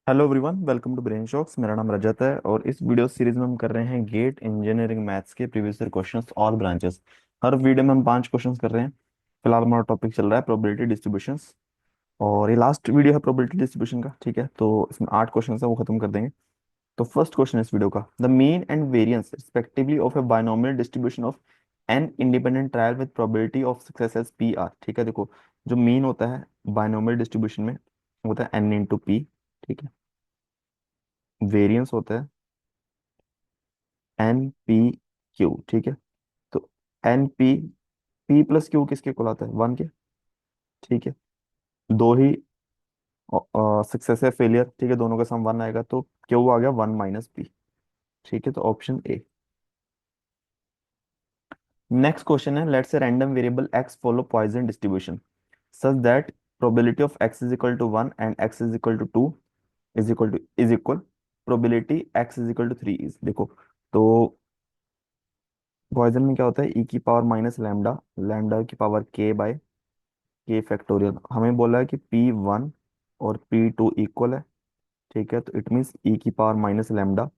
Hello everyone, welcome to Brain Shocks. मेरा नाम रजत है और इस वीडियो सीरीज में हम कर रहे हैं गेट इंजीनियरिंग मैथ्स के previous year questions all branches. हर वीडियो में हम 5 क्वेश्चंस कर रहे हैं। फिलहाल हमारा टॉपिक चल रहा है प्रोबेबिलिटी डिस्ट्रीब्यूशंस और ये लास्ट वीडियो है प्रोबेबिलिटी डिस्ट्रीब्यूशन का। ठीक है, तो इसमें 8 क्वेश्चंस है, वो खत्म कर देंगे। तो फर्स्ट क्वेश्चन इस वीडियो का, the mean and variance respectively of a binomial distribution of n independent trial with probability of success as p r. ठीक है, देखो जो मीन होता है बाइनोमियल डिस्ट्रीब्यूशन में होता है एन इंटू पी। ठीक है, वेरियंस होता है एन पी क्यू। ठीक है, तो n p, p plus q किसके इक्वल आता है? 1 के। ठीक है, दो ही सक्सेस है फेलियर। ठीक है, दोनों का सम 1 आएगा तो क्यू आ गया 1 - पी। ठीक है, तो ऑप्शन ए। नेक्स्ट क्वेश्चन है, let's a random variable x follow Poisson distribution such that probability of x is equal to 1 and x is equal to 2 is equal probability x is equal to 3 is. देखो, तो Poisson में क्या होता है, e की power minus lambda, lambda की power k by k factorial. हमें बोला है कि P1 और P2 इक्वल है। ठीक है, तो इट मीन्स ई की पावर माइनस लैम्डा,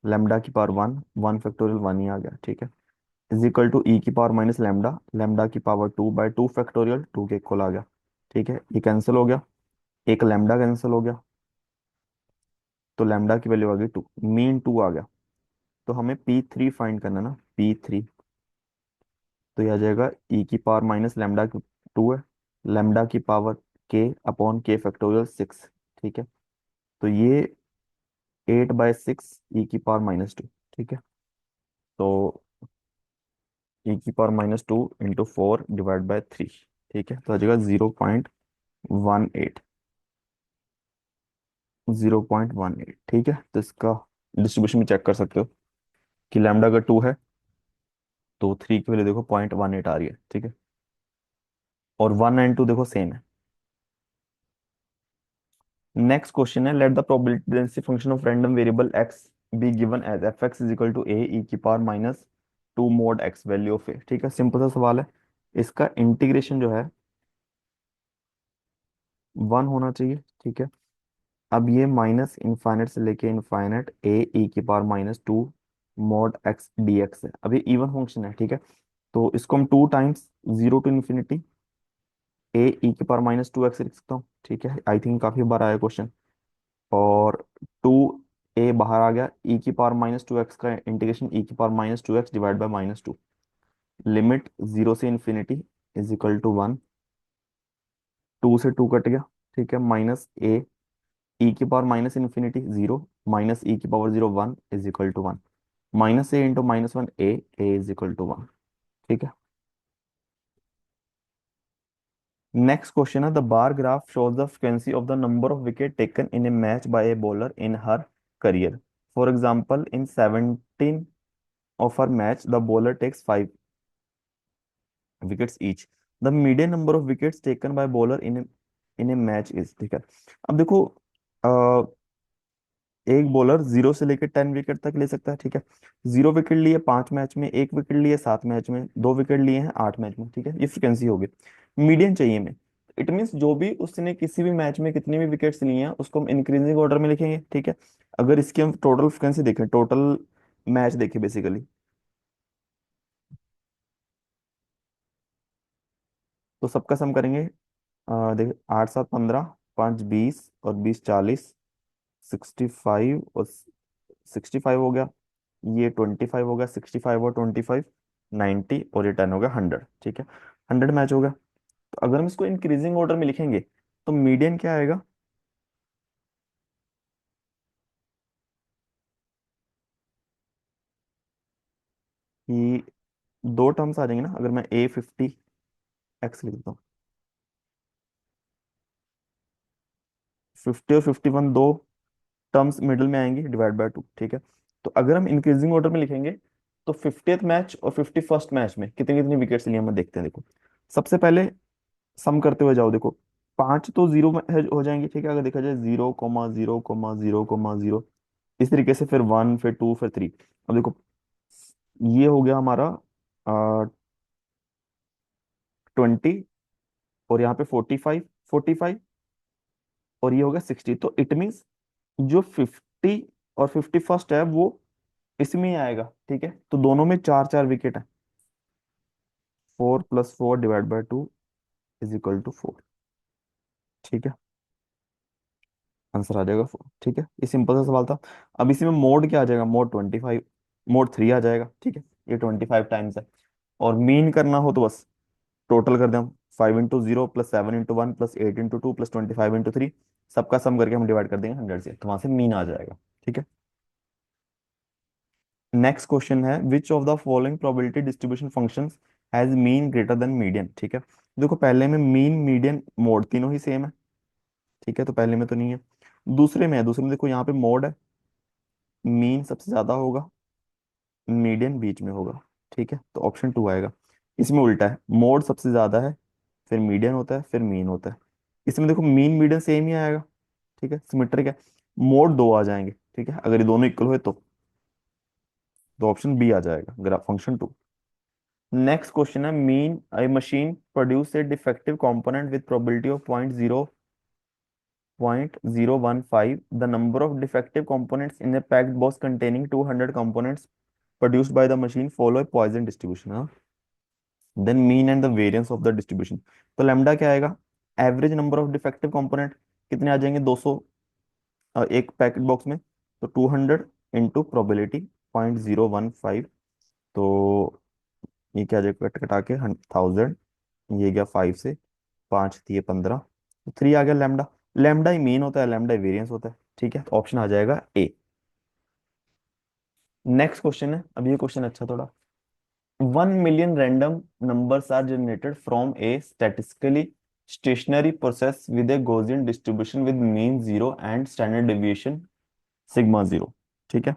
लैम्डा की पावर 1, 1 फैक्टोरियल 1 ही आ गया। ठीक है, इज इक्वल टू ई की पावर माइनस लैम्डा, लैम्डा की पावर 2 बाय 2 फैक्टोरियल 2 के इक्वल आ गया। ठीक है, ये कैंसिल हो गया, एक लैम्डा कैंसिल हो गया, तो लैम्डा की वैल्यू आ गई 2, मीन 2 आ गया। तो हमें P3 फाइंड करना है ना, P3। तो ये आ जाएगा ई की पावर माइनस लैम्डा की 2 है, लैम्डा की पावर के अपॉन के फैक्टोरियल 6। ठीक है, तो ये 8/6 ई की पावर -2। ठीक है, तो ई की पावर -2 इंटू 4/3। ठीक है, तो आ जाएगा 0.18। 0.18। ठीक है, तो इसका डिस्ट्रीब्यूशन भी चेक कर सकते हो कि लैम्डा का 2 है तो 3 की वैल्यू देखो 0.18 आ रही है। ठीक है, और 1 एंड 2 देखो सेम है। नेक्स्ट क्वेश्चन है, let the probability density function of random variable X be given as f x is equal to a e की power -2 mod x value of a. ठीक है, सिंपल सा सवाल है। इसका इंटीग्रेशन जो है 1 होना चाहिए। ठीक है, अब ये माइनस इनफाइनेट से लेके इनफाइनेट ए ई की power -2 mod x D x है। अब ये इवन फंक्शन है। ठीक है, तो इसको हम 2 टाइम्स 0 to ∞ ए ई की पावर -2 एक्स लिख सकता हूँ। ठीक है, आई थिंक काफी बार आया क्वेश्चन। और 2 ए बाहर आ गया, ई की पावर -2 एक्स का इंटीग्रेशन ई की power -2 x divide by -2, limit 0 से ∞ इज इक्वल टू 1। 2 से 2 कट गया। ठीक है, माइनस ए ई की पावर -∞ 0, माइनस ई की power 0 1 is equal to 1, minus a into -1 a is equal to 1। ठीक है, नेक्स्ट क्वेश्चन है, the bar graph shows the frequency of the number of wicket taken in a match by a bowler in her career. For example in 17 of our match the bowler takes 5 wickets each, the median number of wickets taken by bowler in a match is। ठीक है, अब देखो एक bowler 0 से लेकर 10 wicket तक ले सकता है। ठीक है, 0 विकेट लिए 5 मैच में, 1 विकेट लिए 7 मैच में, 2 विकेट लिए हैं 8 मैच में। ठीक है, ये फ्रिक्वेंसी होगी। मीडियन चाहिए हमें, इट मीन्स जो भी उसने किसी भी मैच में कितनी भी विकेट्स लिए हैं उसको हम इंक्रीजिंग ऑर्डर में लिखेंगे। ठीक है, अगर इसकी हम टोटल फ्रिक्वेंसी देखें, टोटल मैच देखें बेसिकली, तो सबका सम करेंगे। देख, 8 7 15, 5 20 और 20 40, 65 और 65 हो गया, ये 25 हो गया, 65 और 25 90, और ये 10 हो गया 100। ठीक है, 100 मैच हो गया। तो अगर हम इसको इंक्रीजिंग ऑर्डर में लिखेंगे तो मीडियन क्या आएगा कि दो टर्म्स आ जाएंगे ना। अगर मैं A50 x लिख देता हूँ, 50 और 51 दो टर्म्स मिडिल में आएंगी डिवाइड बाय 2। ठीक है, तो अगर हम इंक्रीजिंग ऑर्डर में लिखेंगे तो 50th मैच और 51st मैच में कितनी कितनी विकेट्स लिए हमें देखते हैं। देखो, सबसे पहले सम करते हुए जाओ। देखो, 5 तो जीरो में हो जाएंगे। ठीक है, अगर देखा जाए 0,0,0,0 इस तरीके से, फिर 1, फिर 2, फिर 3। अब देखो, ये हो गया हमारा 20, और यहाँ पे 45, 45, और ये हो गया 60। तो इट मीन्स जो 50 और 51st है वो इसमें ही आएगा, ठीक है। तो दोनों में चार चार विकेट है। 4 + 4 divide by 2 is equal to 4। ठीक है, आंसर आ जाएगा 4। ठीक है, ये सिंपल सा सवाल था। अब इसी में मोड क्या आ जाएगा, मोड 25, मोड 3 आ जाएगा। ठीक है, ये 25 टाइम्स है। और मीन करना हो तो बस टोटल कर दें हम। 5 × 0 +7 × 1 +8 × 2 +25 × 3, सबका सम करके हम डिवाइड कर देंगे 100 से, तो वहां से मीन आ जाएगा। ठीक है, नेक्स्ट क्वेश्चन है which of the following probability distribution functions has mean greater than median. ठीक है, देखो पहले में मीन मीडियन मोड तीनों ही सेम है। ठीक है, तो पहले में तो नहीं है। दूसरे में है, दूसरे में देखो यहाँ पे मोड है, मीन सबसे ज्यादा होगा, मीडियन बीच में होगा। ठीक है, तो ऑप्शन 2 आएगा। इसमें उल्टा है, मोड सबसे ज्यादा है, फिर मीडियन होता है, फिर मीन होता है। इसमें देखो मीन मीडियन सेम ही आएगा। ठीक है, सिमेट्रिक है। मोड दो आ जाएंगे, ठीक है, अगर ये दोनों इक्वल हुए तो ऑप्शन बी आ जाएगा, ग्राफ फंक्शन 2। नेक्स्ट क्वेश्चन है mean a machine produce a defective component with probability of 0.015, the number of defective components in a packed box containing 200 components produced by the machine follow a Poisson distribution. Then mean and the variance of the distribution. तो lambda क्या आएगा, average number of defective component कितने आ जाएंगे, 200 एक packet box में, तो 200 into probability 0.015। तो ये क्या आ जाएगा, कट कटा के 1000, ये गया 5 से, 5 दिए 15, तो 3 आ गया लैम्डा। लैम्डा ही मीन होता है, लैम्डा ही वेरिएंस होता है। ठीक है, तो ऑप्शन आ जाएगा ए। नेक्स्ट क्वेश्चन है, अब ये क्वेश्चन अच्छा थोड़ा। 1 million random numbers are generated from a statistically stationary process with a Gaussian distribution with mean 0 and standard deviation sigma 0। ठीक है,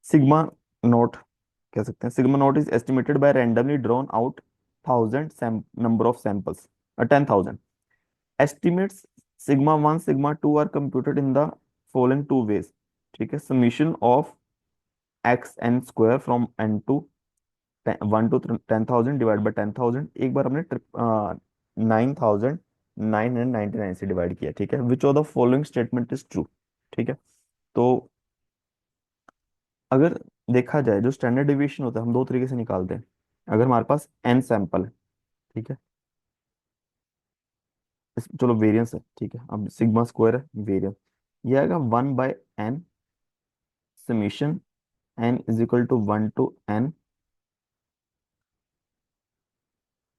सिग्मा नोट कह सकते हैं, sigma note is estimated by randomly drawn out 1000 number of samples, 10,000 estimates sigma 1 sigma 2 are computed in the following two ways। ठीक है, summation of xn² from n to 1 to 10,000 divide by 10,000। एक बार हमने 9,999 से divide किया। ठीक है, which of the following statement is true. ठीक है, तो अगर देखा जाए जो स्टैंडर्ड डिविएशन होता है हम दो तरीके से निकालते हैं। अगर हमारे पास n सैंपल है, ठीक है, चलो वेरिएंस है, ठीक है, अब सिग्मा स्क्वायर है वेरिएंस, ये आएगा 1/n summation n = 1 to n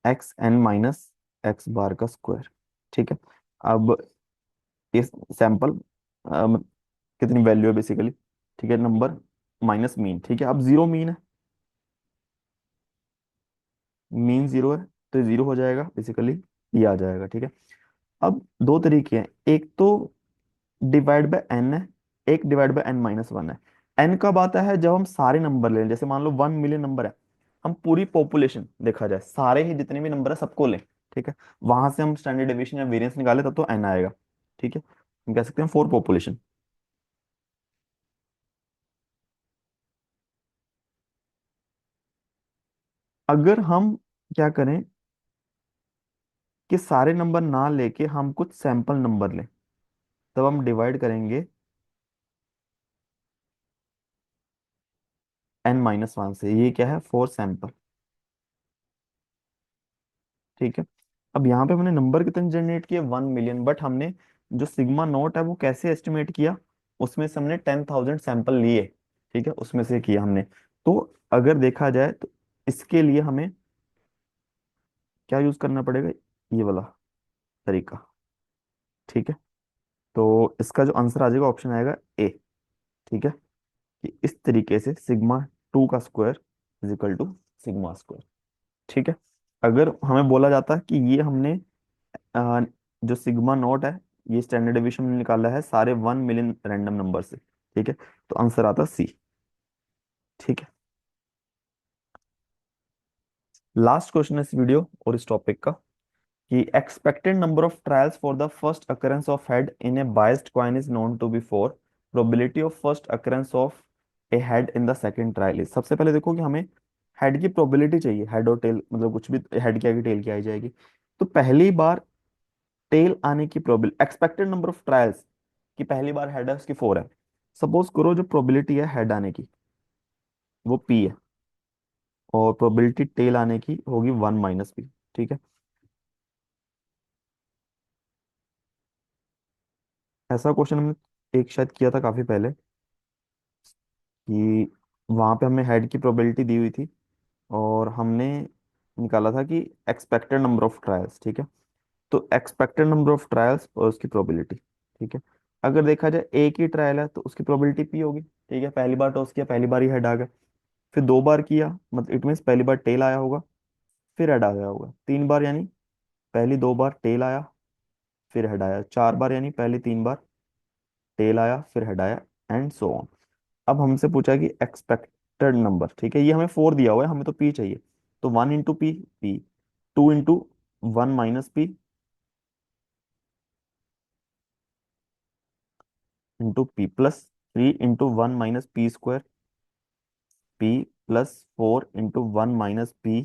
xn - x बार का स्क्वायर। ठीक है, अब इस सैंपल कितनी वैल्यू है बेसिकली, ठीक है, नंबर माइनस मीन। ठीक है, अब जीरो मीन है, मीन जीरो है, तो जीरो हो जाएगा बेसिकली, ये आ जाएगा। ठीक है, अब दो तरीके हैं, एक तो डिवाइड बाय एन है, एक डिवाइड बाय n - 1 है। एन कब आता है, जब हम सारे नंबर ले लें, जैसे मान लो 1 मिलियन नंबर है, हम पूरी पॉपुलेशन देखा जाए, सारे ही जितने भी नंबर है सबको लें, ठीक है, वहां से हम स्टैंडर्ड डेविएशन या वेरिएंस निकाले तब तो एन आएगा। ठीक है, हम कह सकते हैं फोर पॉपुलेशन। अगर हम क्या करें कि सारे नंबर ना लेके हम कुछ सैंपल नंबर लें, तब हम डिवाइड करेंगे n - 1 से, ये क्या है, 4 सैंपल। ठीक है, अब यहाँ पे हमने नंबर कितने जनरेट किए, 1 मिलियन, बट हमने जो सिग्मा नोट है वो कैसे एस्टिमेट किया, उसमें से हमने 10,000 सैंपल लिए। ठीक है, उसमें से किया हमने। तो अगर देखा जाए तो इसके लिए हमें क्या यूज करना पड़ेगा, ये वाला तरीका। ठीक है, तो इसका जो आंसर आ जाएगा ऑप्शन आएगा ए। ठीक है, कि इस तरीके से सिग्मा 2 का square is equal to sigma square. ठीक है, अगर हमें बोला जाता है कि ये हमने जो सिग्मा नॉट है, ये स्टैंडर्ड डेविएशन में निकाला है सारे 1 मिलियन रैंडम नंबर से। ठीक है, तो आंसर आता सी। ठीक है, लास्ट क्वेश्चन है इस वीडियो और इस टॉपिक का, कि expected number of trials for the first occurrence of head in a biased coin is known to be 4, probability of first occurrence of a head in the second trial is. सबसे पहले देखो कि हमें head की probability चाहिए, head और tell मतलब कुछ भी हेड की आगे टेल की आई जाएगी। तो पहली बार टेल आने की probability, expected number of trials की पहली बार हेड है उसकी 4 है, सपोज करो जो प्रोबेबिलिटी है हेड आने की वो पी है, और प्रोबेबिलिटी टेल आने की होगी वन माइनस पी। ठीक है। ऐसा क्वेश्चन हमने एक शायद किया था काफी पहले, कि वहां पे हमें हेड की प्रोबेबिलिटी दी हुई थी, और हमने निकाला था कि एक्सपेक्टेड नंबर ऑफ ट्रायल्स। ठीक है। तो एक्सपेक्टेड नंबर ऑफ ट्रायल्स और उसकी प्रोबेबिलिटी। ठीक है। अगर देखा जाए एक ही ट्रायल है तो उसकी प्रोबेबिलिटी पी होगी। ठीक है, पहली बार टॉस किया, पहली बार ही हेड आ गया। फिर दो बार किया, मतलब इट मीन्स पहली बार टेल आया होगा, फिर हेड आ गया होगा। तीन बार यानी पहली दो बार टेल आया, फिर हेड आया। चार बार यानी पहली तीन बार टेल आया, फिर हेड आया, एंड सो ऑन। अब हमसे पूछा कि एक्सपेक्टेड नंबर। ठीक है, ये हमें फोर दिया हुआ है, हमें तो पी चाहिए। तो one into p, p. Two into one minus p, into p, plus three into one minus p square, p, plus four into one minus p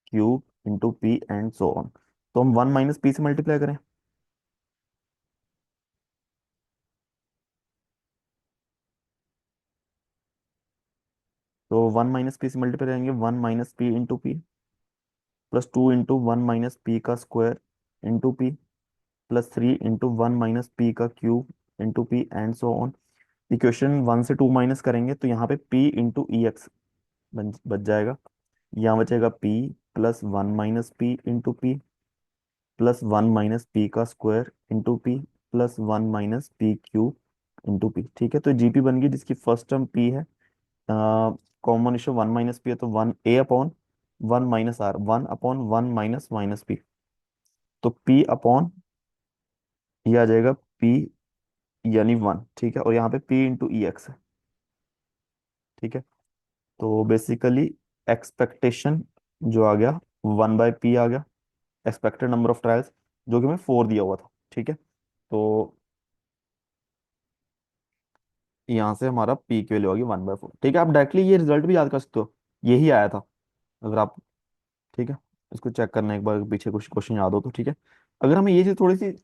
cube, into p, and so on. तो हम one minus p से multiply करें, तो one minus p से multiply करेंगे, one minus p into p, plus two into one minus p का square, into p, plus three into one minus p का cube, into p, and so on. Equation one से to minus करेंगे तो यहाँ पे P into ई x बच जाएगा। यहाँ बचेगा p plus one minus p into p, plus one minus p का square, into p, plus one minus p cube, into p. ठीक है, तो जीपी बन गई जिसकी फर्स्ट टर्म पी है, common issue one minus p है, तो one a upon one minus r, one upon one minus minus p. तो पी अपॉन ये आ जाएगा पी यानी वन। ठीक है, और यहाँ पे पी इंटू ई एक्स है। ठीक है, तो बेसिकली एक्सपेक्टेशन जो आ गया, वन बाय पी आ गया, एक्सपेक्टेड नंबर ऑफ ट्रायल्स, जो कि हमें फोर दिया हुआ था। ठीक है, तो यहाँ से हमारा पी की वैल्यू होगी वन बाय फोर। ठीक है, आप डायरेक्टली ये रिजल्ट भी याद कर सकते हो, यही आया था अगर आप। ठीक है, इसको चेक करना एक बार, पीछे कुछ क्वेश्चन याद हो तो। ठीक है, अगर हमें ये चीज थोड़ी सी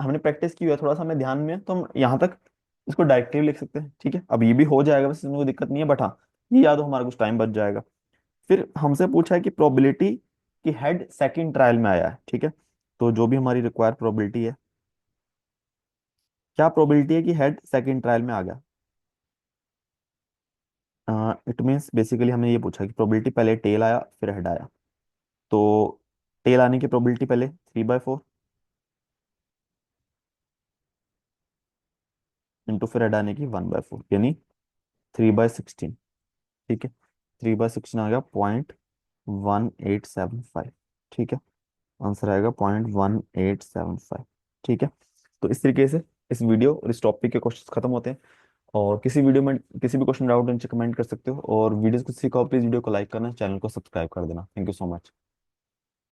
हमने प्रैक्टिस की हुई है, थोड़ा सा हमें ध्यान में है, तो हम यहाँ तक इसको डायरेक्टली लिख सकते हैं। ठीक है, अब ये भी हो जाएगा, बस इसमें कोई दिक्कत नहीं है, बट हाँ, ये याद हो हमारा कुछ टाइम बच जाएगा। फिर हमसे पूछा है कि प्रोबेबिलिटी कि हेड सेकंड ट्रायल में आया है। ठीक है, तो जो भी हमारी रिक्वायर्ड प्रोबेबिलिटी है, क्या प्रोबेबिलिटी है कि हेड सेकंड ट्रायल में आ गया। इट मीन्स बेसिकली हमने ये पूछा कि प्रोबेबिलिटी पहले टेल आया फिर हेड आया, तो टेल आने की प्रोबेबिलिटी पहले थ्री बाय फोर, इंटू फिर हेड आने की वन बाय फोर, यानी थ्री बाय सिक्सटीन। ठीक है, थ्री बाय सिक्सटीन आ गया point one eight seven five. ठीक है, आंसर आएगा point one eight seven five. ठीक है, तो इस तरीके से इस वीडियो और इस टॉपिक के क्वेश्चन खत्म होते हैं। और किसी वीडियो में किसी भी क्वेश्चन डाउट नीचे कमेंट कर सकते हो, और वीडियो को सीखो, प्लीज वीडियो को लाइक करना, चैनल को सब्सक्राइब कर देना। Thank you so much.